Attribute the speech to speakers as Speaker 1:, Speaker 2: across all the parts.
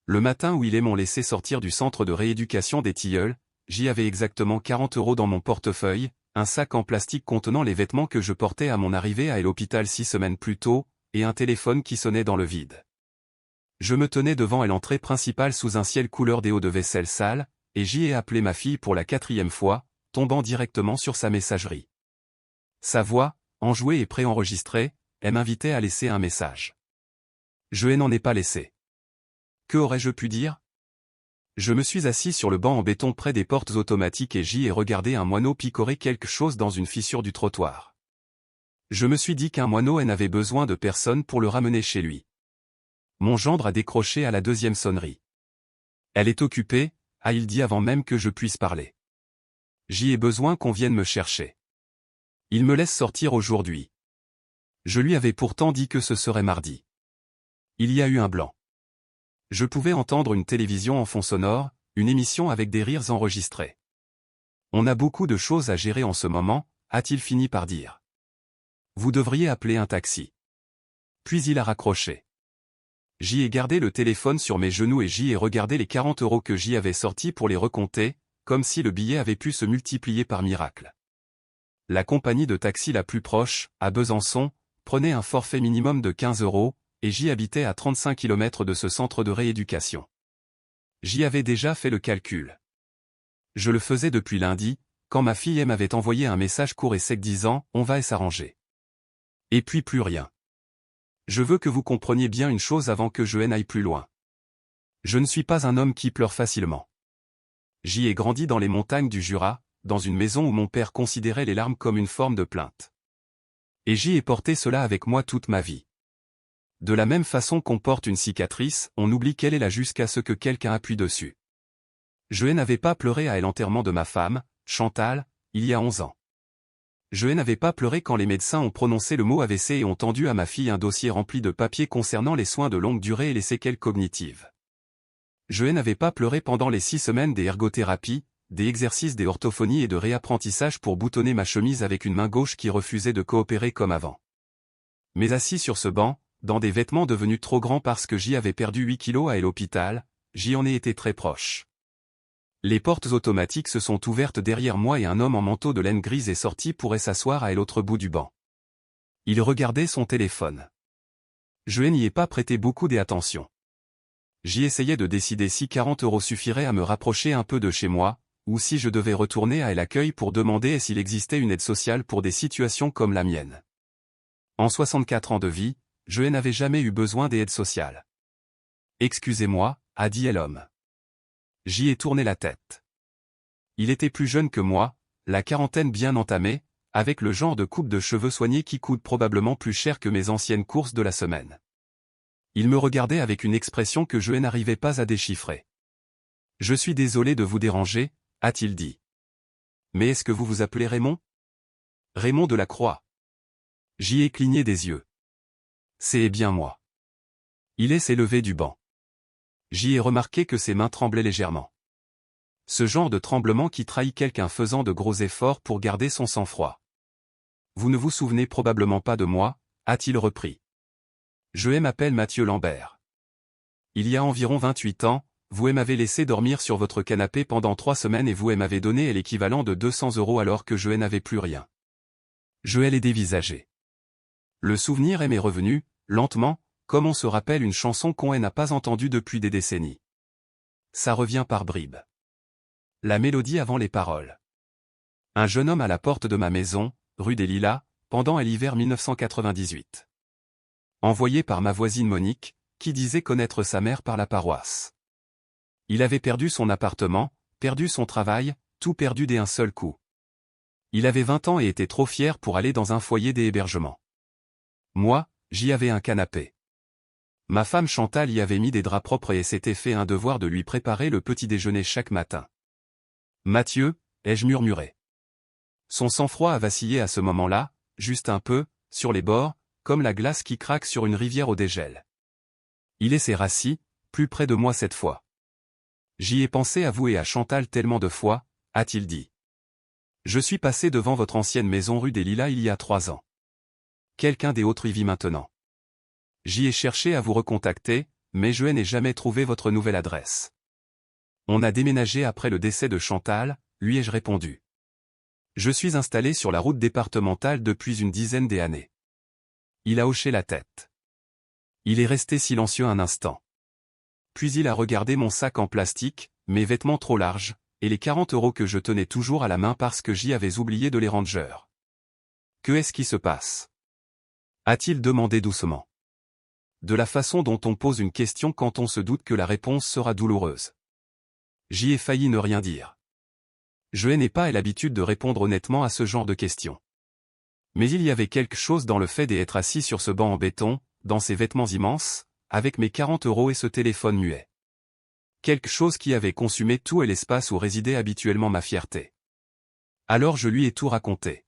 Speaker 1: Le matin où ils m'ont laissé sortir du centre de rééducation des Tilleuls, j'y avais exactement 40 € dans mon portefeuille, un sac en plastique contenant les vêtements que je portais à mon arrivée à l'hôpital 6 semaines plus tôt, et un téléphone qui sonnait dans le vide. Je me tenais devant l'entrée principale sous un ciel couleur des eaux de vaisselle sale, et j'y ai appelé ma fille pour la 4e fois, tombant directement sur sa messagerie. Sa voix, enjouée et préenregistrée, elle m'invitait à laisser un message. Je n'en ai pas laissé. Que aurais-je pu dire? Je me suis assis sur le banc en béton près des portes automatiques et j'y ai regardé un moineau picorer quelque chose dans une fissure du trottoir. Je me suis dit qu'un moineau n'avait besoin de personne pour le ramener chez lui. Mon gendre a décroché à la 2e sonnerie. Elle est occupée, a-t-il dit avant même que je puisse parler. J'y ai besoin qu'on vienne me chercher. Il me laisse sortir aujourd'hui. Je lui avais pourtant dit que ce serait mardi. Il y a eu un blanc. Je pouvais entendre une télévision en fond sonore, une émission avec des rires enregistrés. On a beaucoup de choses à gérer en ce moment, a-t-il fini par dire. Vous devriez appeler un taxi. Puis il a raccroché. J'y ai gardé le téléphone sur mes genoux et j'y ai regardé les 40 € que j'y avais sortis pour les recompter, comme si le billet avait pu se multiplier par miracle. La compagnie de taxi la plus proche, à Besançon, prenait un forfait minimum de 15 €, et j'y habitais à 35 km de ce centre de rééducation. J'y avais déjà fait le calcul. Je le faisais depuis lundi, quand ma fille m'avait envoyé un message court et sec disant « On va s'arranger ». Et puis plus rien. Je veux que vous compreniez bien une chose avant que je n'aille plus loin. Je ne suis pas un homme qui pleure facilement. J'y ai grandi dans les montagnes du Jura, dans une maison où mon père considérait les larmes comme une forme de plainte. Et j'y ai porté cela avec moi toute ma vie. De la même façon qu'on porte une cicatrice, on oublie qu'elle est là jusqu'à ce que quelqu'un appuie dessus. Je n'avais pas pleuré à l'enterrement de ma femme, Chantal, il y a 11 ans. Je n'avais pas pleuré quand les médecins ont prononcé le mot AVC et ont tendu à ma fille un dossier rempli de papiers concernant les soins de longue durée et les séquelles cognitives. Je n'avais pas pleuré pendant les 6 semaines des ergothérapies, des exercices des orthophonies et de réapprentissage pour boutonner ma chemise avec une main gauche qui refusait de coopérer comme avant. Mais assis sur ce banc, dans des vêtements devenus trop grands parce que j'y avais perdu 8 kilos à l'hôpital, j'y en ai été très proche. Les portes automatiques se sont ouvertes derrière moi et un homme en manteau de laine grise est sorti pour s'asseoir à l'autre bout du banc. Il regardait son téléphone. Je n'y ai pas prêté beaucoup d'attention. J'y essayais de décider si 40 € suffirait à me rapprocher un peu de chez moi, ou si je devais retourner à l'accueil pour demander s'il existait une aide sociale pour des situations comme la mienne. En 64 ans de vie, je n'avais jamais eu besoin d'aide sociale. Excusez-moi, a dit l'homme. J'y ai tourné la tête. Il était plus jeune que moi, la quarantaine bien entamée, avec le genre de coupe de cheveux soigné qui coûte probablement plus cher que mes anciennes courses de la semaine. Il me regardait avec une expression que je n'arrivais pas à déchiffrer. Je suis désolé de vous déranger, a-t-il dit. Mais est-ce que vous vous appelez Raymond? Raymond de la Croix. J'y ai cligné des yeux. C'est bien moi. Il s'est levé du banc. J'y ai remarqué que ses mains tremblaient légèrement. Ce genre de tremblement qui trahit quelqu'un faisant de gros efforts pour garder son sang-froid. Vous ne vous souvenez probablement pas de moi, a-t-il repris. Je m'appelle Mathieu Lambert. Il y a environ 28 ans, vous m'avez laissé dormir sur votre canapé pendant 3 semaines et vous m'avez donné l'équivalent de 200 € alors que je n'avais plus rien. Je l'ai dévisagé. Le souvenir m'est revenu, lentement, comme on se rappelle une chanson qu'on n'a pas entendue depuis des décennies. Ça revient par bribes. La mélodie avant les paroles. Un jeune homme à la porte de ma maison, rue des Lilas, pendant l'hiver 1998. Envoyé par ma voisine Monique, qui disait connaître sa mère par la paroisse. Il avait perdu son appartement, perdu son travail, tout perdu d'un seul coup. Il avait 20 ans et était trop fier pour aller dans un foyer d'hébergement. Moi, j'y avais un canapé. Ma femme Chantal y avait mis des draps propres et s'était fait un devoir de lui préparer le petit déjeuner chaque matin. Mathieu, ai-je murmuré. Son sang-froid a vacillé à ce moment-là, juste un peu, sur les bords, comme la glace qui craque sur une rivière au dégel. Il s'est rassis, plus près de moi cette fois. J'y ai pensé à vous et à Chantal tellement de fois, a-t-il dit. Je suis passé devant votre ancienne maison rue des Lilas il y a 3 ans. Quelqu'un d'autre y vit maintenant. J'y ai cherché à vous recontacter, mais je n'ai jamais trouvé votre nouvelle adresse. On a déménagé après le décès de Chantal, lui ai-je répondu. Je suis installé sur la route départementale depuis une dizaine d'années. Il a hoché la tête. Il est resté silencieux un instant. Puis il a regardé mon sac en plastique, mes vêtements trop larges, et les 40 € que je tenais toujours à la main parce que j'y avais oublié de les ranger. Que est-ce qui se passe? A-t-il demandé doucement. De la façon dont on pose une question quand on se doute que la réponse sera douloureuse. J'y ai failli ne rien dire. Je n'ai pas l'habitude de répondre honnêtement à ce genre de questions. Mais il y avait quelque chose dans le fait d'être assis sur ce banc en béton, dans ces vêtements immenses, avec mes 40 € et ce téléphone muet. Quelque chose qui avait consumé tout et l'espace où résidait habituellement ma fierté. Alors je lui ai tout raconté.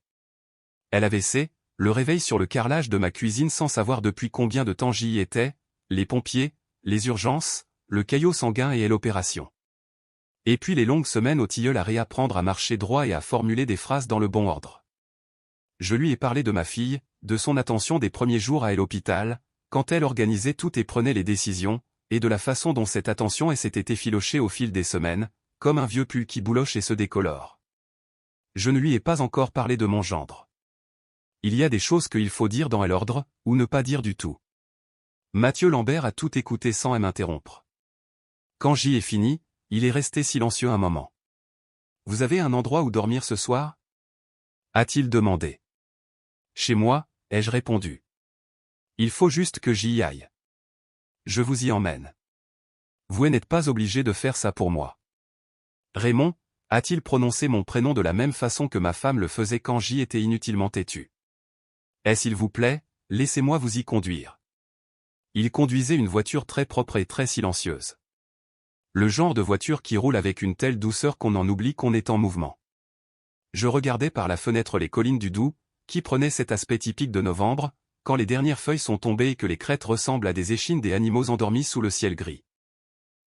Speaker 1: L'AVC, le réveil sur le carrelage de ma cuisine sans savoir depuis combien de temps j'y étais, les pompiers, les urgences, le caillot sanguin et l'opération. Et puis les longues semaines au tilleul à réapprendre à marcher droit et à formuler des phrases dans le bon ordre. Je lui ai parlé de ma fille, de son attention des premiers jours à l'hôpital, quand elle organisait tout et prenait les décisions, et de la façon dont cette attention s'était effilochée au fil des semaines, comme un vieux pull qui bouloche et se décolore. Je ne lui ai pas encore parlé de mon gendre. Il y a des choses qu'il faut dire dans l'ordre, ou ne pas dire du tout. Mathieu Lambert a tout écouté sans m'interrompre. Quand j'y ai fini, il est resté silencieux un moment. « Vous avez un endroit où dormir ce soir » a-t-il demandé. « Chez moi » ai-je répondu. « Il faut juste que j'y aille. Je vous y emmène. Vous n'êtes pas obligé de faire ça pour moi. » Raymond, a-t-il prononcé mon prénom de la même façon que ma femme le faisait quand j'y étais inutilement têtu. « S'il vous plaît, laissez-moi vous y conduire. » Il conduisait une voiture très propre et très silencieuse. Le genre de voiture qui roule avec une telle douceur qu'on en oublie qu'on est en mouvement. Je regardais par la fenêtre les collines du Doubs, qui prenaient cet aspect typique de novembre, quand les dernières feuilles sont tombées et que les crêtes ressemblent à des échines des animaux endormis sous le ciel gris.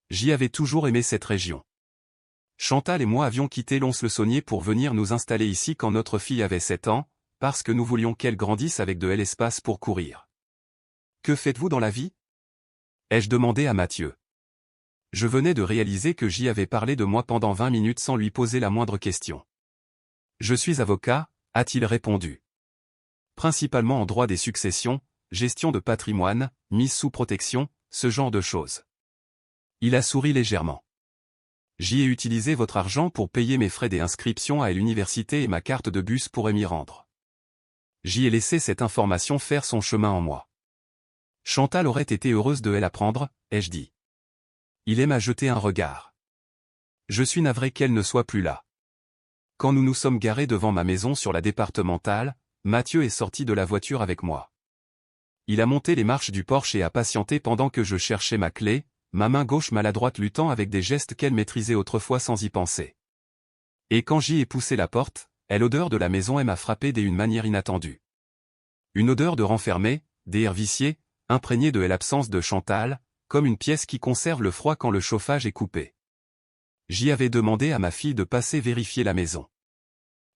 Speaker 1: J'y avais toujours aimé cette région. Chantal et moi avions quitté Lons-le-Saunier pour venir nous installer ici quand notre fille avait 7 ans, parce que nous voulions qu'elle grandisse avec de l'espace pour courir. « Que faites-vous dans la vie » ai-je demandé à Mathieu. Je venais de réaliser que j'y avais parlé de moi pendant 20 minutes sans lui poser la moindre question. « Je suis avocat » a-t-il répondu. Principalement en droit des successions, gestion de patrimoine, mise sous protection, ce genre de choses. Il a souri légèrement. J'y ai utilisé votre argent pour payer mes frais d'inscription à l'université et ma carte de bus pour m'y rendre. J'y ai laissé cette information faire son chemin en moi. Chantal aurait été heureuse de l'apprendre, ai-je dit. Il aime à jeter un regard. Je suis navré qu'elle ne soit plus là. Quand nous nous sommes garés devant ma maison sur la départementale, Mathieu est sorti de la voiture avec moi. Il a monté les marches du Porsche et a patienté pendant que je cherchais ma clé, ma main gauche maladroite luttant avec des gestes qu'elle maîtrisait autrefois sans y penser. Et quand j'y ai poussé la porte, l'odeur de la maison m'a frappé d'une manière inattendue. Une odeur de renfermé, d'air vicié, imprégnée de l'absence de Chantal, comme une pièce qui conserve le froid quand le chauffage est coupé. J'y avais demandé à ma fille de passer vérifier la maison.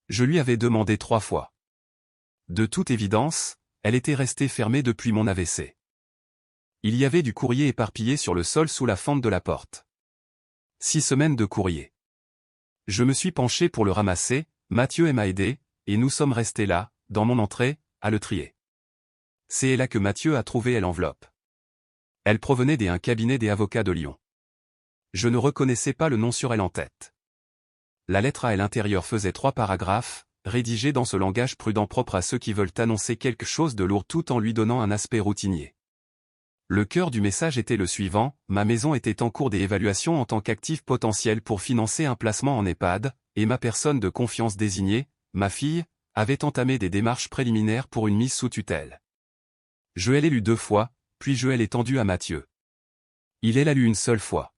Speaker 1: Je lui avais demandé 3 fois. De toute évidence, elle était restée fermée depuis mon AVC. Il y avait du courrier éparpillé sur le sol sous la fente de la porte. 6 semaines de courrier. Je me suis penché pour le ramasser, Mathieu m'a aidé, et nous sommes restés là, dans mon entrée, à le trier. C'est là que Mathieu a trouvé l'enveloppe. Elle provenait d'un cabinet des avocats de Lyon. Je ne reconnaissais pas le nom sur elle en tête. La lettre à l'intérieur faisait 3 paragraphes, rédigés dans ce langage prudent propre à ceux qui veulent annoncer quelque chose de lourd tout en lui donnant un aspect routinier. Le cœur du message était le suivant, ma maison était en cours d'évaluation en tant qu'actif potentiel pour financer un placement en EHPAD, et ma personne de confiance désignée, ma fille, avait entamé des démarches préliminaires pour une mise sous tutelle. Je l'ai lu 2 fois, puis je l'ai tendu à Mathieu. Il l'a lu une seule fois.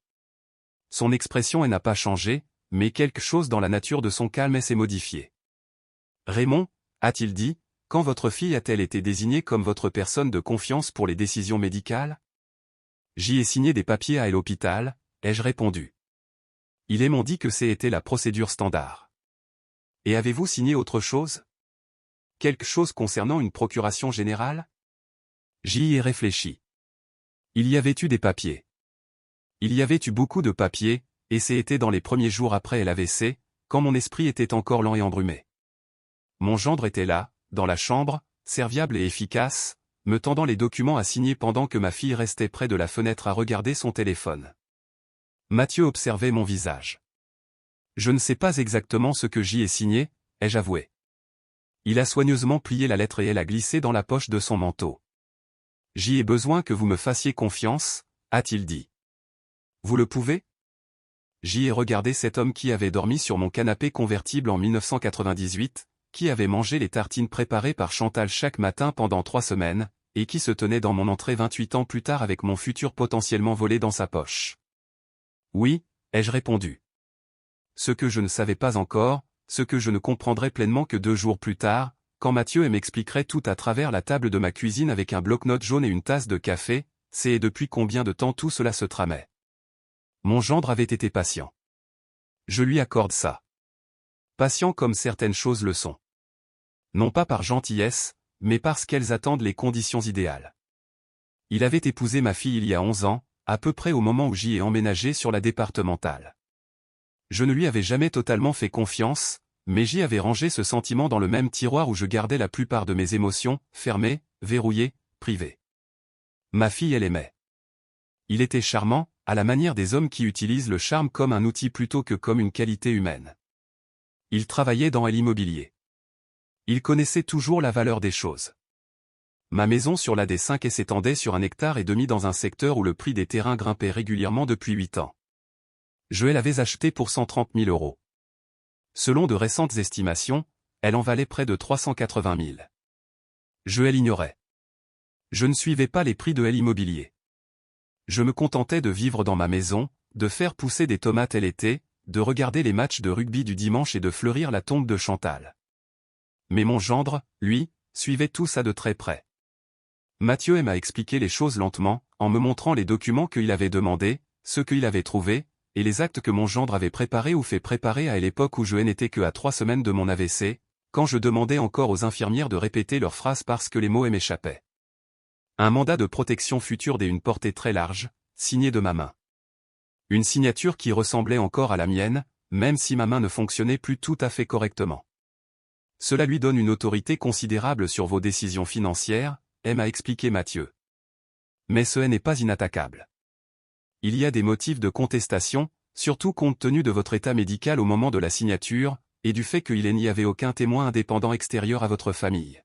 Speaker 1: Son expression n'a pas changé, mais quelque chose dans la nature de son calme s'est modifié. « Raymond » a-t-il dit, « quand votre fille a-t-elle été désignée comme votre personne de confiance pour les décisions médicales ?» J'y ai signé des papiers à l'hôpital, ai-je répondu. Ils m'ont dit que c'était la procédure standard. Et avez-vous signé autre chose? Quelque chose concernant une procuration générale? J'y ai réfléchi. Il y avait eu des papiers. Il y avait eu beaucoup de papiers, et c'était dans les premiers jours après l'AVC, quand mon esprit était encore lent et embrumé. Mon gendre était là, dans la chambre, serviable et efficace, me tendant les documents à signer pendant que ma fille restait près de la fenêtre à regarder son téléphone. Mathieu observait mon visage. Je ne sais pas exactement ce que j'y ai signé, ai-je avoué. Il a soigneusement plié la lettre et elle a glissé dans la poche de son manteau. J'y ai besoin que vous me fassiez confiance, a-t-il dit. Vous le pouvez? J'y ai regardé cet homme qui avait dormi sur mon canapé convertible en 1998, qui avait mangé les tartines préparées par Chantal chaque matin pendant 3 semaines, et qui se tenait dans mon entrée 28 ans plus tard avec mon futur potentiellement volé dans sa poche. Oui, ai-je répondu. Ce que je ne savais pas encore, ce que je ne comprendrais pleinement que 2 jours plus tard, quand Mathieu m'expliquerait tout à travers la table de ma cuisine avec un bloc-notes jaune et une tasse de café, c'est depuis combien de temps tout cela se tramait. Mon gendre avait été patient. Je lui accorde ça. Patient comme certaines choses le sont. Non pas par gentillesse, mais parce qu'elles attendent les conditions idéales. Il avait épousé ma fille il y a 11 ans, à peu près au moment où j'y ai emménagé sur la départementale. Je ne lui avais jamais totalement fait confiance, mais j'y avais rangé ce sentiment dans le même tiroir où je gardais la plupart de mes émotions, fermées, verrouillées, privées. Ma fille elle aimait. Il était charmant, à la manière des hommes qui utilisent le charme comme un outil plutôt que comme une qualité humaine. Il travaillait dans l'immobilier. Il connaissait toujours la valeur des choses. Ma maison sur la D5 s'étendait sur 1,5 hectare dans un secteur où le prix des terrains grimpait régulièrement depuis 8 ans. Je l'avais achetée pour 130 000 €. Selon de récentes estimations, elle en valait près de 380 000. Je l'ignorais. Je ne suivais pas les prix de l'immobilier. Je me contentais de vivre dans ma maison, de faire pousser des tomates l'été, de regarder les matchs de rugby du dimanche et de fleurir la tombe de Chantal. Mais mon gendre, lui, suivait tout ça de très près. Mathieu m'a expliqué les choses lentement, en me montrant les documents qu'il avait demandés, ceux qu'il avait trouvés, et les actes que mon gendre avait préparés ou fait préparer à l'époque où je n'étais que à 3 semaines de mon AVC, quand je demandais encore aux infirmières de répéter leurs phrases parce que les mots m'échappaient. Un mandat de protection future d'une portée très large, signé de ma main. Une signature qui ressemblait encore à la mienne, même si ma main ne fonctionnait plus tout à fait correctement. Cela lui donne une autorité considérable sur vos décisions financières, m'a expliqué Mathieu. Mais ce n'est pas inattaquable. Il y a des motifs de contestation, surtout compte tenu de votre état médical au moment de la signature, et du fait qu'il n'y avait aucun témoin indépendant extérieur à votre famille.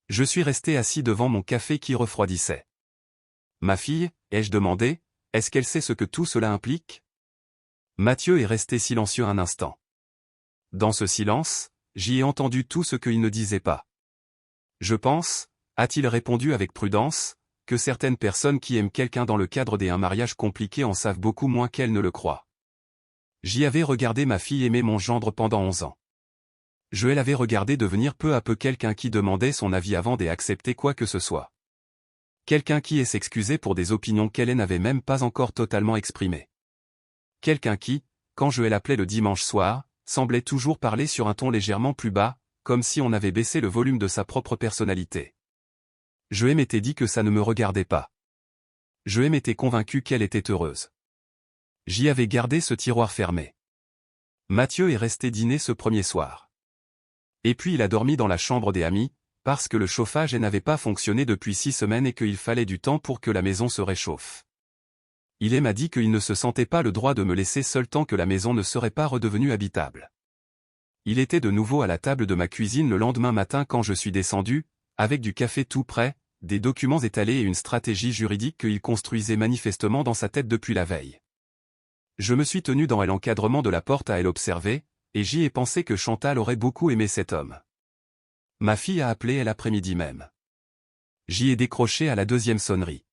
Speaker 1: Je suis resté assis devant mon café qui refroidissait. Ma fille, ai-je demandé, est-ce qu'elle sait ce que tout cela implique? Mathieu est resté silencieux un instant. Dans ce silence, j'y ai entendu tout ce qu'il ne disait pas. Je pense, a-t-il répondu avec prudence, que certaines personnes qui aiment quelqu'un dans le cadre d'un mariage compliqué en savent beaucoup moins qu'elles ne le croient. J'y avais regardé ma fille aimer mon gendre pendant 11 ans. Je l'avais regardé devenir peu à peu quelqu'un qui demandait son avis avant d'accepter quoi que ce soit. Quelqu'un qui s'excusait pour des opinions qu'elle n'avait même pas encore totalement exprimées. Quelqu'un qui, quand je l'appelais le dimanche soir, semblait toujours parler sur un ton légèrement plus bas, comme si on avait baissé le volume de sa propre personnalité. Je m'étais dit que ça ne me regardait pas. Je m'étais convaincu qu'elle était heureuse. J'y avais gardé ce tiroir fermé. Mathieu est resté dîner ce premier soir. Et puis il a dormi dans la chambre des amis, parce que le chauffage n'avait pas fonctionné depuis 6 semaines et qu'il fallait du temps pour que la maison se réchauffe. Il m'a dit qu'il ne se sentait pas le droit de me laisser seul tant que la maison ne serait pas redevenue habitable. Il était de nouveau à la table de ma cuisine le lendemain matin quand je suis descendu, avec du café tout prêt, des documents étalés et une stratégie juridique qu'il construisait manifestement dans sa tête depuis la veille. Je me suis tenu dans l'encadrement de la porte à l'observer, et j'y ai pensé que Chantal aurait beaucoup aimé cet homme. Ma fille a appelé l'après-midi même. J'y ai décroché à la 2e sonnerie.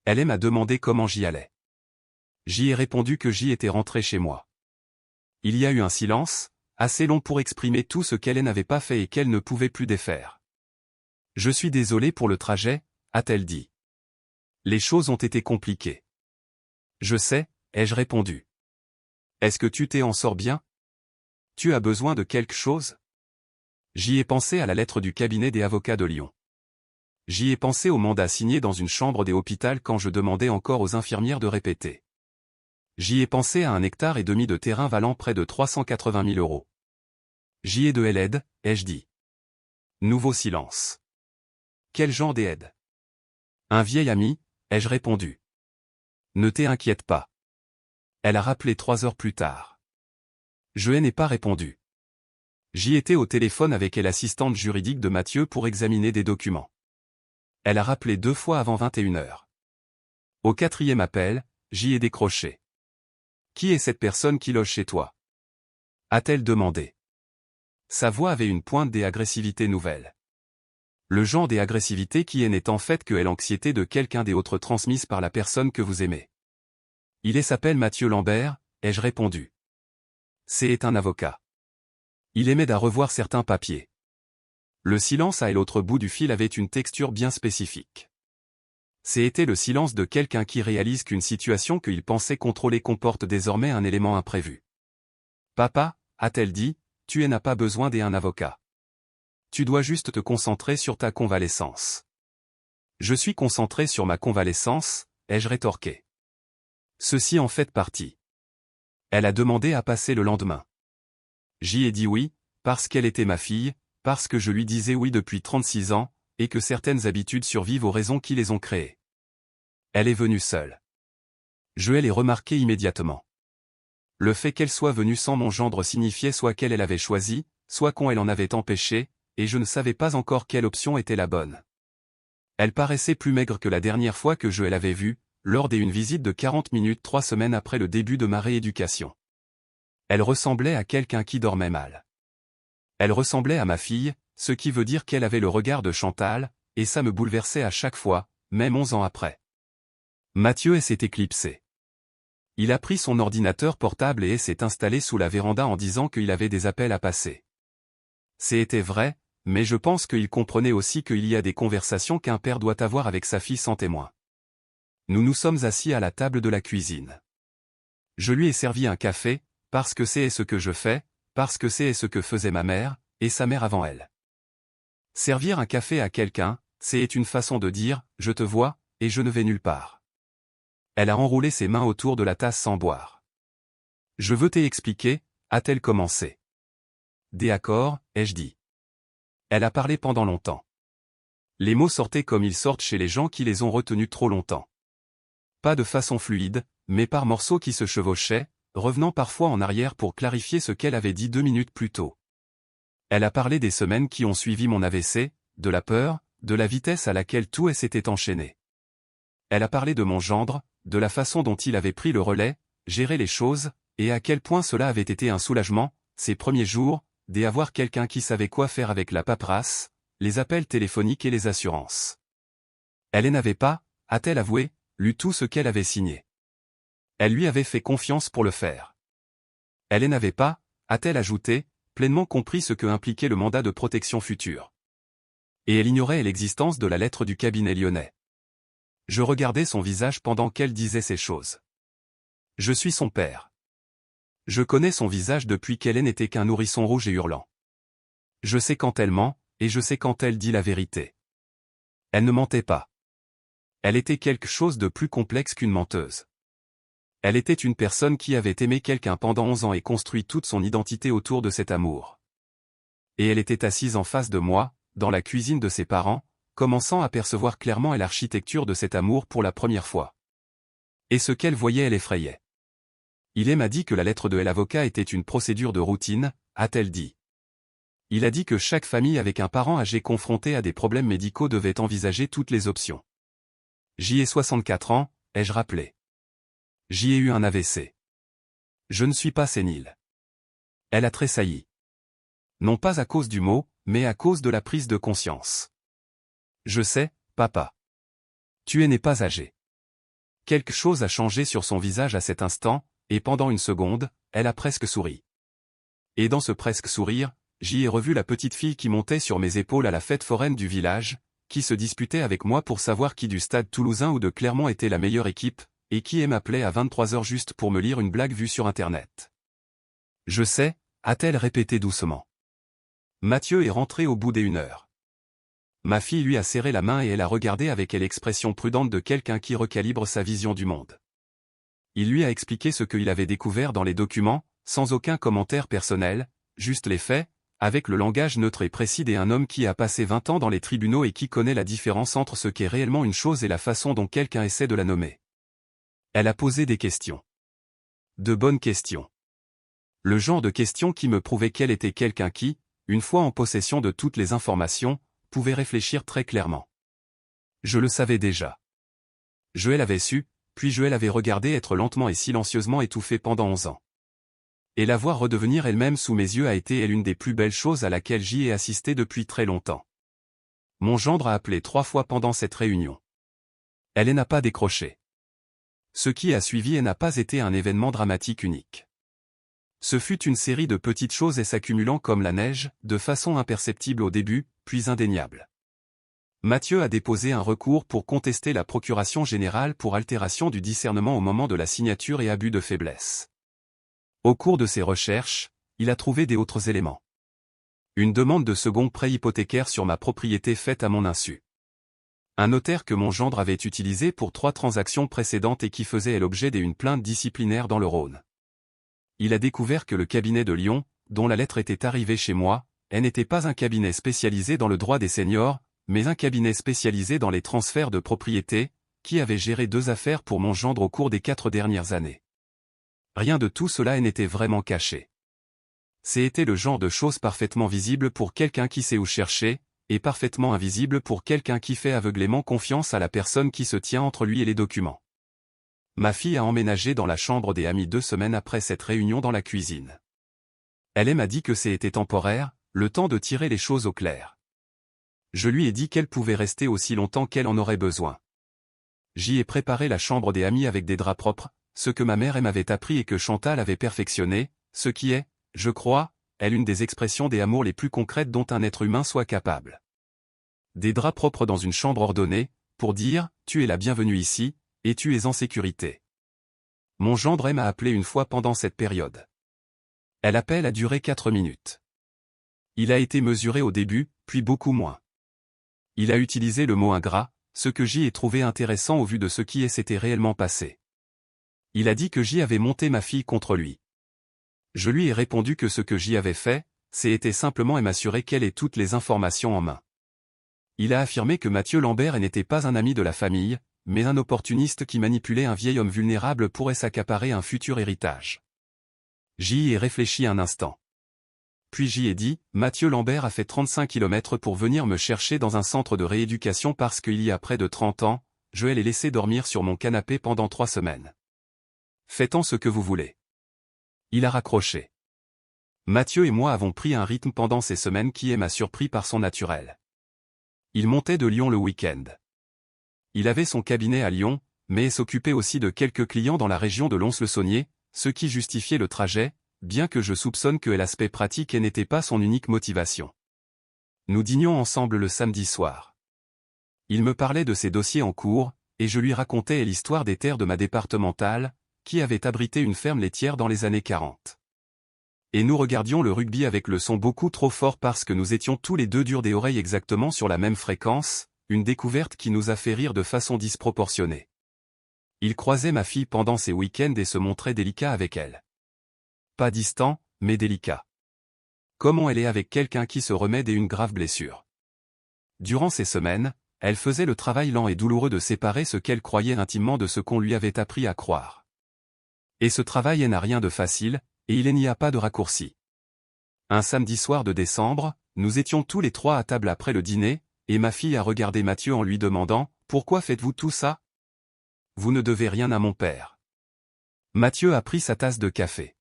Speaker 1: Elle m'a demandé comment j'y allais. J'y ai répondu que j'y étais rentré chez moi. Il y a eu un silence, assez long pour exprimer tout ce qu'elle n'avait pas fait et qu'elle ne pouvait plus défaire. Je suis désolé pour le trajet, a-t-elle dit. Les choses ont été compliquées. Je sais, ai-je répondu. Est-ce que tu t'en sors bien? Tu as besoin de quelque chose? J'y ai pensé à la lettre du cabinet des avocats de Lyon. J'y ai pensé au mandat signé dans une chambre des hôpitaux quand je demandais encore aux infirmières de répéter. J'y ai pensé à 1,5 hectare de terrain valant près de 380 000 euros. J'y ai de l'aide, ai-je dit. Nouveau silence. Quel genre d'aide? Un vieil ami, ai-je répondu. Ne t'inquiète pas. Elle a rappelé 3 heures plus tard. Je n'ai pas répondu. J'y étais au téléphone avec l'assistante juridique de Mathieu pour examiner des documents. Elle a rappelé 2 fois avant 21 heures. Au 4e appel, j'y ai décroché. Qui est cette personne qui loge chez toi? A-t-elle demandé. Sa voix avait une pointe d'agressivité nouvelle. Le genre d'agressivité qui n'est en fait que l'anxiété de quelqu'un d'autre transmise par la personne que vous aimez. Il s'appelle Mathieu Lambert, ai-je répondu. C'est un avocat. Il aimait à revoir certains papiers. Le silence à l'autre bout du fil avait une texture bien spécifique. C'était le silence de quelqu'un qui réalise qu'une situation qu'il pensait contrôler comporte désormais un élément imprévu. Papa, a-t-elle dit, tu n'as pas besoin d'un avocat. Tu dois juste te concentrer sur ta convalescence. Je suis concentré sur ma convalescence, ai-je rétorqué. Ceci en fait partie. Elle a demandé à passer le lendemain. J'y ai dit oui, parce qu'elle était ma fille, parce que je lui disais oui depuis 36 ans, et que certaines habitudes survivent aux raisons qui les ont créées. Elle est venue seule. Je l'ai remarqué immédiatement. Le fait qu'elle soit venue sans mon gendre signifiait soit qu'elle avait choisi, soit qu'on elle en avait empêché, et je ne savais pas encore quelle option était la bonne. Elle paraissait plus maigre que la dernière fois que je l'avais vue, lors d'une visite de 40 minutes 3 semaines après le début de ma rééducation. Elle ressemblait à quelqu'un qui dormait mal. Elle ressemblait à ma fille, ce qui veut dire qu'elle avait le regard de Chantal, et ça me bouleversait à chaque fois, même 11 ans après. Mathieu s'est éclipsé. Il a pris son ordinateur portable et s'est installé sous la véranda en disant qu'il avait des appels à passer. C'était vrai, mais je pense qu'il comprenait aussi qu'il y a des conversations qu'un père doit avoir avec sa fille sans témoin. Nous nous sommes assis à la table de la cuisine. Je lui ai servi un café, parce que c'est ce que je fais, parce que c'est ce que faisait ma mère, et sa mère avant elle. Servir un café à quelqu'un, c'est une façon de dire « je te vois, et je ne vais nulle part ». Elle a enroulé ses mains autour de la tasse sans boire. « Je veux t'expliquer » a-t-elle commencé. « D'accord, ai-je dit. » Elle a parlé pendant longtemps. Les mots sortaient comme ils sortent chez les gens qui les ont retenus trop longtemps. Pas de façon fluide, mais par morceaux qui se chevauchaient, revenant parfois en arrière pour clarifier ce qu'elle avait dit 2 minutes plus tôt. Elle a parlé des semaines qui ont suivi mon AVC, de la peur, de la vitesse à laquelle tout s'était enchaîné. Elle a parlé de mon gendre, de la façon dont il avait pris le relais, géré les choses, et à quel point cela avait été un soulagement, ces premiers jours, d'avoir quelqu'un qui savait quoi faire avec la paperasse, les appels téléphoniques et les assurances. Elle n'avait pas, a-t-elle avoué, lu tout ce qu'elle avait signé. Elle lui avait fait confiance pour le faire. Elle n'avait pas, a-t-elle ajouté, pleinement compris ce que impliquait le mandat de protection future. Et elle ignorait l'existence de la lettre du cabinet lyonnais. Je regardais son visage pendant qu'elle disait ces choses. Je suis son père. Je connais son visage depuis qu'elle n'était qu'un nourrisson rouge et hurlant. Je sais quand elle ment, et je sais quand elle dit la vérité. Elle ne mentait pas. Elle était quelque chose de plus complexe qu'une menteuse. Elle était une personne qui avait aimé quelqu'un pendant 11 ans et construit toute son identité autour de cet amour. Et elle était assise en face de moi, dans la cuisine de ses parents, commençant à percevoir clairement l'architecture de cet amour pour la première fois. Et ce qu'elle voyait elle effrayait. Il m'a dit que la lettre de l'avocat était une procédure de routine, a-t-elle dit. Il a dit que chaque famille avec un parent âgé confronté à des problèmes médicaux devait envisager toutes les options. J'y ai 64 ans, ai-je rappelé. J'y ai eu un AVC. Je ne suis pas sénile. Elle a tressailli. Non pas à cause du mot, mais à cause de la prise de conscience. Je sais, papa. Tu n'es pas âgé. Quelque chose a changé sur son visage à cet instant, et pendant une seconde, elle a presque souri. Et dans ce presque sourire, j'y ai revu la petite fille qui montait sur mes épaules à la fête foraine du village, qui se disputait avec moi pour savoir qui du stade toulousain ou de Clermont était la meilleure équipe, et qui m'appelait à 23 heures juste pour me lire une blague vue sur Internet. Je sais, a-t-elle répété doucement. Mathieu est rentré au bout d'1 heure. Ma fille lui a serré la main et elle a regardé avec elle l'expression prudente de quelqu'un qui recalibre sa vision du monde. Il lui a expliqué ce qu'il avait découvert dans les documents, sans aucun commentaire personnel, juste les faits, avec le langage neutre et précis d'un homme qui a passé 20 ans dans les tribunaux et qui connaît la différence entre ce qu'est réellement une chose et la façon dont quelqu'un essaie de la nommer. Elle a posé des questions. De bonnes questions. Le genre de questions qui me prouvaient qu'elle était quelqu'un qui, une fois en possession de toutes les informations, pouvait réfléchir très clairement. Je le savais déjà. Joël avait su, puis Joël avait regardé être lentement et silencieusement étouffée pendant 11 ans. Et la voir redevenir elle-même sous mes yeux a été l'une des plus belles choses à laquelle j'y ai assisté depuis très longtemps. Mon gendre a appelé 3 fois pendant cette réunion. Elle n'a pas décroché. Ce qui a suivi n'a pas été un événement dramatique unique. Ce fut une série de petites choses et s'accumulant comme la neige, de façon imperceptible au début, puis indéniable. Mathieu a déposé un recours pour contester la procuration générale pour altération du discernement au moment de la signature et abus de faiblesse. Au cours de ses recherches, il a trouvé des autres éléments. Une demande de second prêt hypothécaire sur ma propriété faite à mon insu. Un notaire que mon gendre avait utilisé pour 3 transactions précédentes et qui faisait l'objet d'une plainte disciplinaire dans le Rhône. Il a découvert que le cabinet de Lyon, dont la lettre était arrivée chez moi, n'était pas un cabinet spécialisé dans le droit des seniors, mais un cabinet spécialisé dans les transferts de propriété, qui avait géré 2 affaires pour mon gendre au cours des 4 dernières années. Rien de tout cela n'était vraiment caché. C'était le genre de choses parfaitement visibles pour quelqu'un qui sait où chercher, et parfaitement invisible pour quelqu'un qui fait aveuglément confiance à la personne qui se tient entre lui et les documents. Ma fille a emménagé dans la chambre des amis 2 semaines après cette réunion dans la cuisine. Elle m'a dit que c'était temporaire, le temps de tirer les choses au clair. Je lui ai dit qu'elle pouvait rester aussi longtemps qu'elle en aurait besoin. J'y ai préparé la chambre des amis avec des draps propres, ce que ma mère m'avait appris et que Chantal avait perfectionné, ce qui est, je crois, l'une des expressions des amours les plus concrètes dont un être humain soit capable. Des draps propres dans une chambre ordonnée, pour dire, tu es la bienvenue ici, et tu es en sécurité. Mon gendre m'a appelé une fois pendant cette période. L'appel a duré 4 minutes. Il a été mesuré au début, puis beaucoup moins. Il a utilisé le mot ingrat, ce que j'y ai trouvé intéressant au vu de ce qui s'était réellement passé. Il a dit que j'y avais monté ma fille contre lui. Je lui ai répondu que ce que j'y avais fait, c'était simplement m'assurer qu'elle ait toutes les informations en main. Il a affirmé que Mathieu Lambert n'était pas un ami de la famille, mais un opportuniste qui manipulait un vieil homme vulnérable pour s'accaparer un futur héritage. J'y ai réfléchi un instant. Puis j'y ai dit, Mathieu Lambert a fait 35 km pour venir me chercher dans un centre de rééducation parce qu'il y a près de 30 ans, je l'ai laissé dormir sur mon canapé pendant 3 semaines. Faites-en ce que vous voulez. Il a raccroché. Mathieu et moi avons pris un rythme pendant ces semaines qui m'a surpris par son naturel. Il montait de Lyon le week-end. Il avait son cabinet à Lyon, mais s'occupait aussi de quelques clients dans la région de Lons-le-Saunier, ce qui justifiait le trajet, bien que je soupçonne que l'aspect pratique n'était pas son unique motivation. Nous dînions ensemble le samedi soir. Il me parlait de ses dossiers en cours, et je lui racontais l'histoire des terres de ma départementale, qui avait abrité une ferme laitière dans les années 40. Et nous regardions le rugby avec le son beaucoup trop fort parce que nous étions tous les deux durs des oreilles exactement sur la même fréquence, une découverte qui nous a fait rire de façon disproportionnée. Il croisait ma fille pendant ses week-ends et se montrait délicat avec elle. Pas distant, mais délicat. Comment elle est avec quelqu'un qui se remet d'une grave blessure. Durant ces semaines, elle faisait le travail lent et douloureux de séparer ce qu'elle croyait intimement de ce qu'on lui avait appris à croire. Et ce travail n'a rien de facile, et il n'y a pas de raccourci. Un samedi soir de décembre, nous étions tous les 3 à table après le dîner, et ma fille a regardé Mathieu en lui demandant « Pourquoi faites-vous tout ça ? Vous ne devez rien à mon père. » Mathieu a pris sa tasse de café.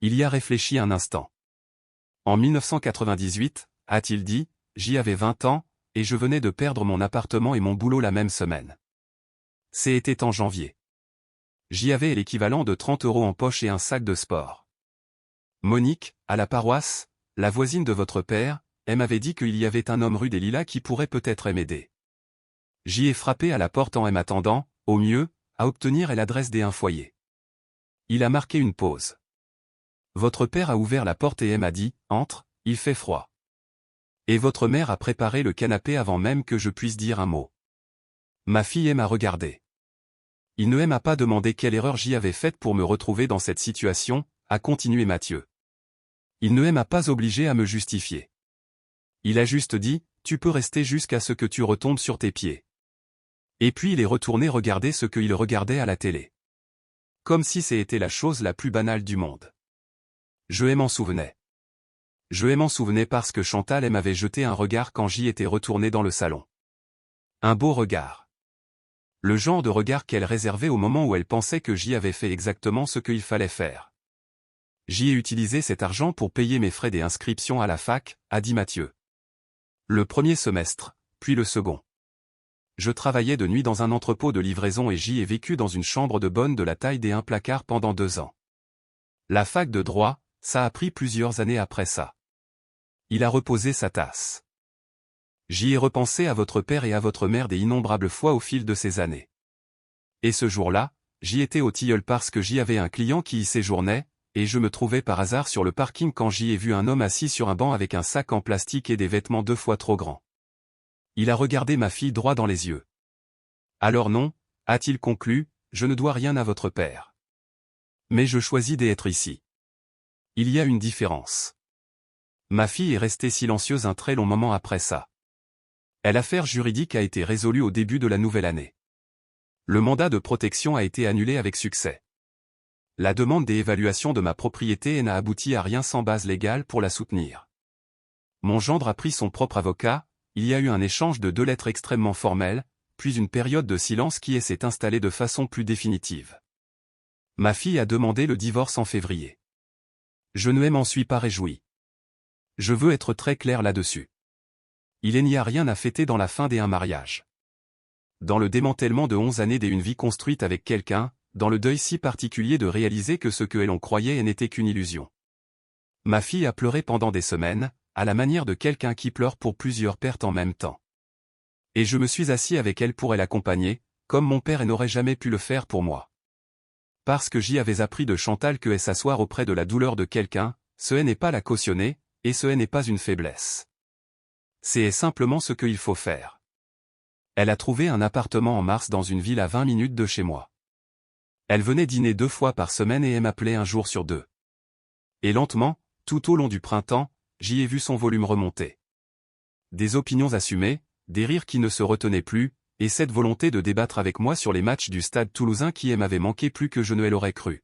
Speaker 1: Il y a réfléchi un instant. En 1998, a-t-il dit, j'y avais 20 ans, et je venais de perdre mon appartement et mon boulot la même semaine. C'était en janvier. J'y avais l'équivalent de 30 € en poche et un sac de sport. Monique, à la paroisse, la voisine de votre père, elle m'avait dit qu'il y avait un homme rue des Lilas qui pourrait peut-être m'aider. J'y ai frappé à la porte en m'attendant, au mieux, à obtenir l'adresse d'un foyer. Il a marqué une pause. Votre père a ouvert la porte et m'a dit, entre, il fait froid. Et votre mère a préparé le canapé avant même que je puisse dire un mot. Ma fille m'a regardé. Il ne m'a pas demandé quelle erreur j'y avais faite pour me retrouver dans cette situation, a continué Mathieu. Il ne m'a pas obligé à me justifier. Il a juste dit, tu peux rester jusqu'à ce que tu retombes sur tes pieds. Et puis il est retourné regarder ce qu'il regardait à la télé. Comme si c'était la chose la plus banale du monde. Je m'en souvenais. Je m'en souvenais parce que Chantal m'avait jeté un regard quand j'y étais retourné dans le salon. Un beau regard. Le genre de regard qu'elle réservait au moment où elle pensait que j'y avais fait exactement ce qu'il fallait faire. J'y ai utilisé cet argent pour payer mes frais d'inscription à la fac, a dit Mathieu. Le premier semestre, puis le second. Je travaillais de nuit dans un entrepôt de livraison et j'y ai vécu dans une chambre de bonne de la taille d'un placard pendant 2 ans. La fac de droit, ça a pris plusieurs années après ça. Il a reposé sa tasse. J'y ai repensé à votre père et à votre mère des innombrables fois au fil de ces années. Et ce jour-là, j'y étais au Tilleul parce que j'y avais un client qui y séjournait, et je me trouvais par hasard sur le parking quand j'y ai vu un homme assis sur un banc avec un sac en plastique et des vêtements 2 fois trop grands. Il a regardé ma fille droit dans les yeux. Alors non, a-t-il conclu, je ne dois rien à votre père. Mais je choisis d'être ici. Il y a une différence. Ma fille est restée silencieuse un très long moment après ça. L'affaire juridique a été résolue au début de la nouvelle année. Le mandat de protection a été annulé avec succès. La demande d'évaluation de ma propriété n'a abouti à rien sans base légale pour la soutenir. Mon gendre a pris son propre avocat, il y a eu un échange de 2 lettres extrêmement formelles, puis une période de silence qui s'est installée de façon plus définitive. Ma fille a demandé le divorce en février. Je ne m'en suis pas réjoui. Je veux être très clair là-dessus. Il n'y a rien à fêter dans la fin d'un mariage. Dans le démantèlement de 11 années d'une vie construite avec quelqu'un, dans le deuil si particulier de réaliser que ce que l'on croyait n'était qu'une illusion. Ma fille a pleuré pendant des semaines, à la manière de quelqu'un qui pleure pour plusieurs pertes en même temps. Et je me suis assis avec elle pour l'accompagner, comme mon père n'aurait jamais pu le faire pour moi. Parce que j'y avais appris de Chantal que s'asseoir auprès de la douleur de quelqu'un, ce n'est pas la cautionner, et ce n'est pas une faiblesse. C'est simplement ce qu'il faut faire. Elle a trouvé un appartement en mars dans une ville à 20 minutes de chez moi. Elle venait dîner 2 fois par semaine et m'appelait un jour sur 2. Et lentement, tout au long du printemps, j'y ai vu son volume remonter. Des opinions assumées, des rires qui ne se retenaient plus, et cette volonté de débattre avec moi sur les matchs du Stade Toulousain qui m'avait manqué plus que je ne l'aurais cru.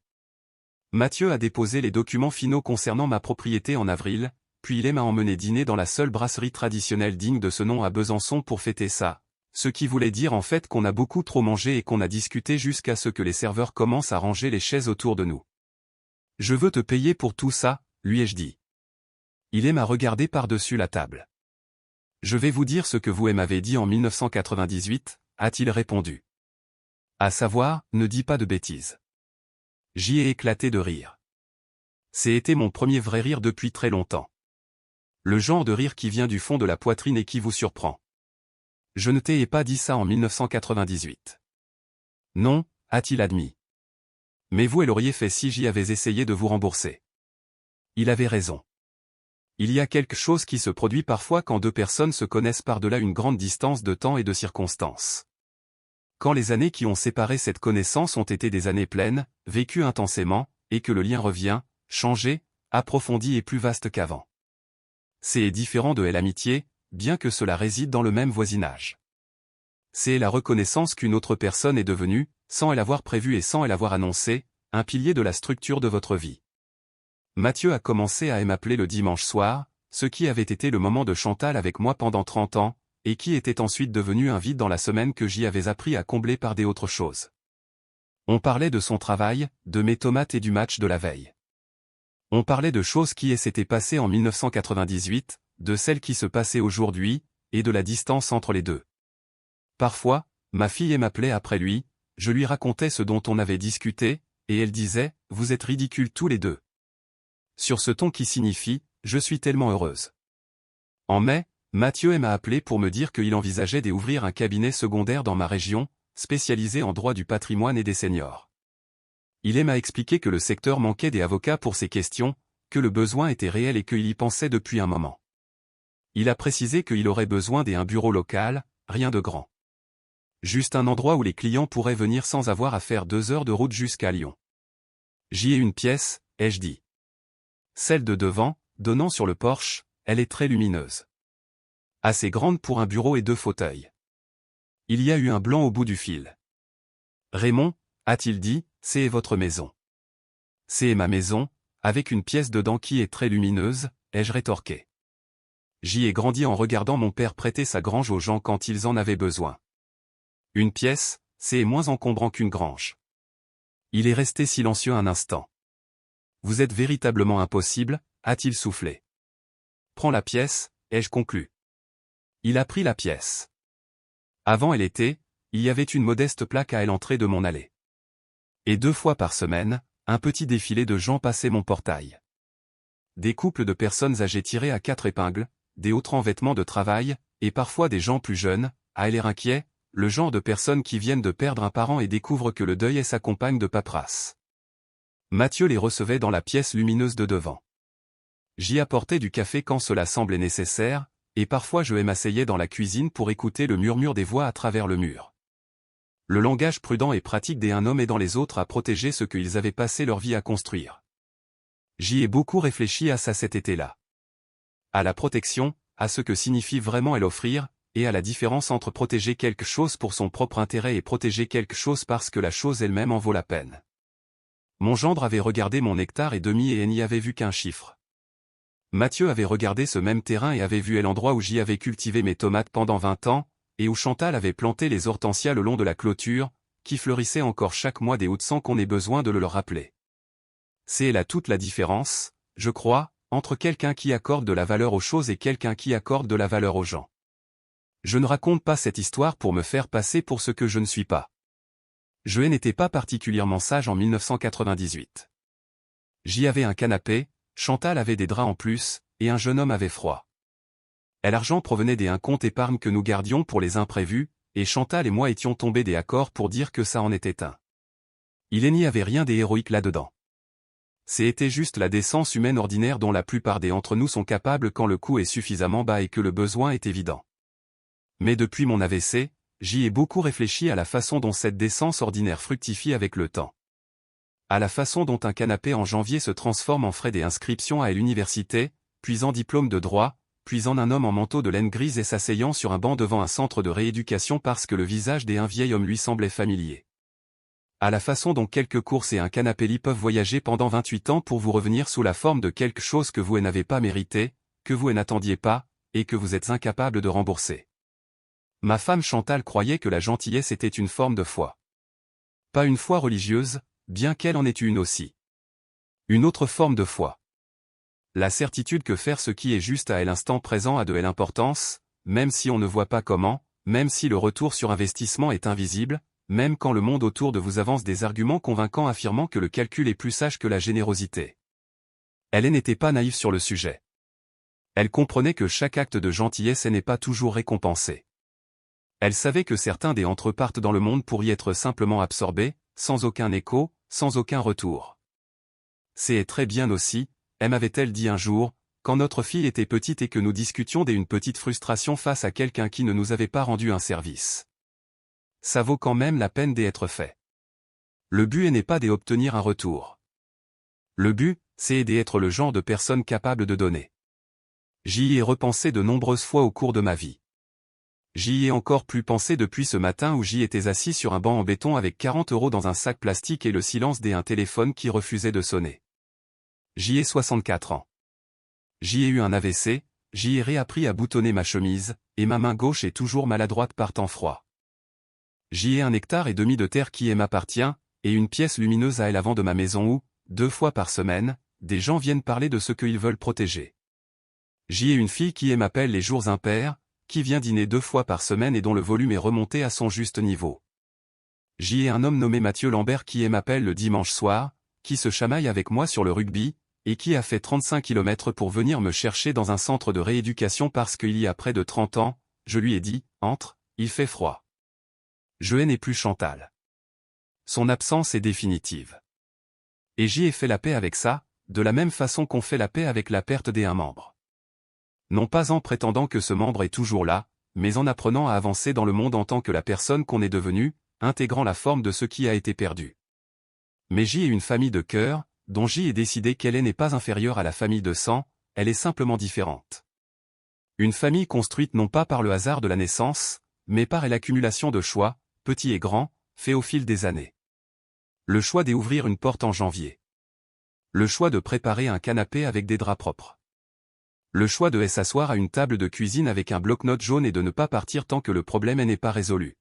Speaker 1: Mathieu a déposé les documents finaux concernant ma propriété en avril, puis il m'a emmené dîner dans la seule brasserie traditionnelle digne de ce nom à Besançon pour fêter ça, ce qui voulait dire en fait qu'on a beaucoup trop mangé et qu'on a discuté jusqu'à ce que les serveurs commencent à ranger les chaises autour de nous. Je veux te payer pour tout ça, lui ai-je dit. Il m'a regardé par-dessus la table. Je vais vous dire ce que vous m'avez dit en 1998, a-t-il répondu. À savoir, ne dis pas de bêtises. J'y ai éclaté de rire. C'était mon premier vrai rire depuis très longtemps. Le genre de rire qui vient du fond de la poitrine et qui vous surprend. Je ne t'ai pas dit ça en 1998. Non, a-t-il admis. Mais vous l'auriez fait si j'y avais essayé de vous rembourser. Il avait raison. Il y a quelque chose qui se produit parfois quand 2 personnes se connaissent par-delà une grande distance de temps et de circonstances. Quand les années qui ont séparé cette connaissance ont été des années pleines, vécues intensément, et que le lien revient, changé, approfondi et plus vaste qu'avant. C'est différent de l'amitié, bien que cela réside dans le même voisinage. C'est la reconnaissance qu'une autre personne est devenue, sans l'avoir prévu et sans l'avoir annoncé, un pilier de la structure de votre vie. Mathieu a commencé à m'appeler le dimanche soir, ce qui avait été le moment de Chantal avec moi pendant 30 ans, et qui était ensuite devenu un vide dans la semaine que j'y avais appris à combler par des autres choses. On parlait de son travail, de mes tomates et du match de la veille. On parlait de choses qui s'étaient passées en 1998, de celles qui se passaient aujourd'hui, et de la distance entre les deux. Parfois, ma fille m'appelait après lui, je lui racontais ce dont on avait discuté, et elle disait, « Vous êtes ridicules tous les deux. » Sur ce ton qui signifie, « Je suis tellement heureuse. » En mai, Mathieu m'a appelé pour me dire qu'il envisageait d'ouvrir un cabinet secondaire dans ma région, spécialisé en droit du patrimoine et des seniors. Il m'a expliqué que le secteur manquait des avocats pour ces questions, que le besoin était réel et qu'il y pensait depuis un moment. Il a précisé qu'il aurait besoin d'un bureau local, rien de grand. Juste un endroit où les clients pourraient venir sans avoir à faire 2 heures de route jusqu'à Lyon. J'y ai une pièce, ai-je dit. Celle de devant, donnant sur le porche, elle est très lumineuse. Assez grande pour un bureau et 2 fauteuils. Il y a eu un blanc au bout du fil. Raymond, a-t-il dit, c'est votre maison. C'est ma maison, avec une pièce dedans qui est très lumineuse, ai-je rétorqué. J'y ai grandi en regardant mon père prêter sa grange aux gens quand ils en avaient besoin. Une pièce, c'est moins encombrant qu'une grange. Il est resté silencieux un instant. Vous êtes véritablement impossible, a-t-il soufflé. Prends la pièce, ai-je conclu. Il a pris la pièce. Avant elle était, il y avait une modeste plaque à l'entrée de mon allée. Et 2 fois par semaine, un petit défilé de gens passait mon portail. Des couples de personnes âgées tirées à 4 épingles, des autres en vêtements de travail, et parfois des gens plus jeunes, à l'air inquiets, le genre de personnes qui viennent de perdre un parent et découvrent que le deuil s'accompagne de paperasse. Mathieu les recevait dans la pièce lumineuse de devant. J'y apportais du café quand cela semblait nécessaire, et parfois je m'asseyais dans la cuisine pour écouter le murmure des voix à travers le mur. Le langage prudent et pratique d'un homme aidant les autres à protéger ce qu'ils avaient passé leur vie à construire. J'y ai beaucoup réfléchi à ça cet été-là. À la protection, à ce que signifie vraiment elle offrir, et à la différence entre protéger quelque chose pour son propre intérêt et protéger quelque chose parce que la chose elle-même en vaut la peine. Mon gendre avait regardé mon hectare et demi et n'y avait vu qu'un chiffre. Mathieu avait regardé ce même terrain et avait vu l'endroit où j'y avais cultivé mes tomates pendant 20 ans, et où Chantal avait planté les hortensias le long de la clôture, qui fleurissaient encore chaque mois des août sans qu'on ait besoin de le leur rappeler. C'est là toute la différence, je crois, entre quelqu'un qui accorde de la valeur aux choses et quelqu'un qui accorde de la valeur aux gens. Je ne raconte pas cette histoire pour me faire passer pour ce que je ne suis pas. Je n'étais pas particulièrement sage en 1998. J'y avais un canapé, Chantal avait des draps en plus, et un jeune homme avait froid. L'argent provenait des comptes épargne que nous gardions pour les imprévus, et Chantal et moi étions tombés des accords pour dire que ça en était un. Il n'y avait rien d'héroïque là-dedans. C'était juste la décence humaine ordinaire dont la plupart d'entre nous sont capables quand le coût est suffisamment bas et que le besoin est évident. Mais depuis mon AVC, j'y ai beaucoup réfléchi à la façon dont cette décence ordinaire fructifie avec le temps. À la façon dont un canapé en janvier se transforme en frais des inscriptions à l'université, puis en diplôme de droit, puis en un homme en manteau de laine grise et s'asseyant sur un banc devant un centre de rééducation parce que le visage d'un vieil homme lui semblait familier. À la façon dont quelques courses et un canapé lit peuvent voyager pendant 28 ans pour vous revenir sous la forme de quelque chose que vous n'avez pas mérité, que vous n'attendiez pas, et que vous êtes incapable de rembourser. Ma femme Chantal croyait que la gentillesse était une forme de foi. Pas une foi religieuse, bien qu'elle en ait une aussi. Une autre forme de foi. La certitude que faire ce qui est juste à l'instant présent a de l'importance, même si on ne voit pas comment, même si le retour sur investissement est invisible, même quand le monde autour de vous avance des arguments convaincants affirmant que le calcul est plus sage que la générosité. Elle n'était pas naïve sur le sujet. Elle comprenait que chaque acte de gentillesse n'est pas toujours récompensé. Elle savait que certains d'entre eux partent dans le monde pour y être simplement absorbés, sans aucun écho, sans aucun retour. C'est très bien aussi, m'avait-elle dit un jour, quand notre fille était petite et que nous discutions d'une petite frustration face à quelqu'un qui ne nous avait pas rendu un service. Ça vaut quand même la peine d'être fait. Le but n'est pas d'obtenir un retour. Le but, c'est d'être le genre de personne capable de donner. J'y ai repensé de nombreuses fois au cours de ma vie. J'y ai encore plus pensé depuis ce matin où j'y étais assis sur un banc en béton avec 40 € dans un sac plastique et le silence d'un téléphone qui refusait de sonner. J'y ai 64 ans. J'y ai eu un AVC, j'y ai réappris à boutonner ma chemise, et ma main gauche est toujours maladroite par temps froid. J'y ai 1,5 hectare de terre qui m'appartient, et une pièce lumineuse à l'avant de ma maison où, 2 fois par semaine, des gens viennent parler de ce qu'ils veulent protéger. J'y ai une fille qui m'appelle les jours impairs, qui vient dîner 2 fois par semaine et dont le volume est remonté à son juste niveau. J'y ai un homme nommé Mathieu Lambert qui m'appelle le dimanche soir, qui se chamaille avec moi sur le rugby, et qui a fait 35 km pour venir me chercher dans un centre de rééducation parce qu'il y a près de 30 ans, je lui ai dit, entre, il fait froid. Je n'ai plus Chantal. Son absence est définitive. Et j'y ai fait la paix avec ça, de la même façon qu'on fait la paix avec la perte d'un membre. Non pas en prétendant que ce membre est toujours là, mais en apprenant à avancer dans le monde en tant que la personne qu'on est devenue, intégrant la forme de ce qui a été perdu. Mais J est une famille de cœur, dont J est décidé qu'elle n'est pas inférieure à la famille de sang, elle est simplement différente. Une famille construite non pas par le hasard de la naissance, mais par l'accumulation de choix, petits et grands, faits au fil des années. Le choix d'ouvrir une porte en janvier. Le choix de préparer un canapé avec des draps propres. Le choix de s'asseoir à une table de cuisine avec un bloc-notes jaune et de ne pas partir tant que le problème n'est pas résolu.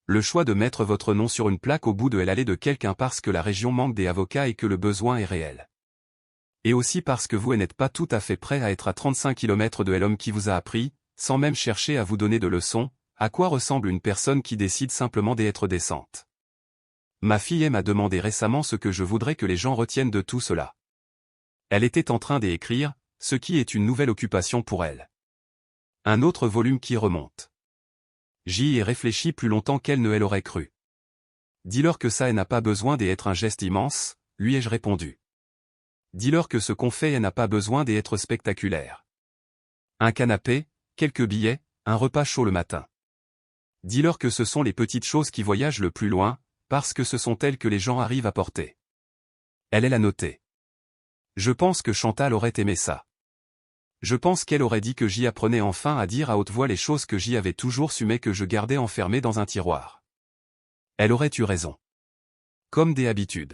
Speaker 1: Le choix de mettre votre nom sur une plaque au bout de l'allée de quelqu'un parce que la région manque des avocats et que le besoin est réel. Et aussi parce que vous n'êtes pas tout à fait prêt à être à 35 km de l'homme qui vous a appris, sans même chercher à vous donner de leçons, à quoi ressemble une personne qui décide simplement d'être décente. Ma fille m'a demandé récemment ce que je voudrais que les gens retiennent de tout cela. Elle était en train d'écrire, ce qui est une nouvelle occupation pour elle. Un autre volume qui remonte. J'y ai réfléchi plus longtemps qu'elle ne l'aurait cru. Dis-leur que ça n'a pas besoin d'être un geste immense, lui ai-je répondu. Dis-leur que ce qu'on fait n'a pas besoin d'être spectaculaire. Un canapé, quelques billets, un repas chaud le matin. Dis-leur que ce sont les petites choses qui voyagent le plus loin, parce que ce sont elles que les gens arrivent à porter. Elle l'a noté. Je pense que Chantal aurait aimé ça. Je pense qu'elle aurait dit que j'y apprenais enfin à dire à haute voix les choses que j'y avais toujours su mais que je gardais enfermées dans un tiroir. Elle aurait eu raison. Comme des habitudes.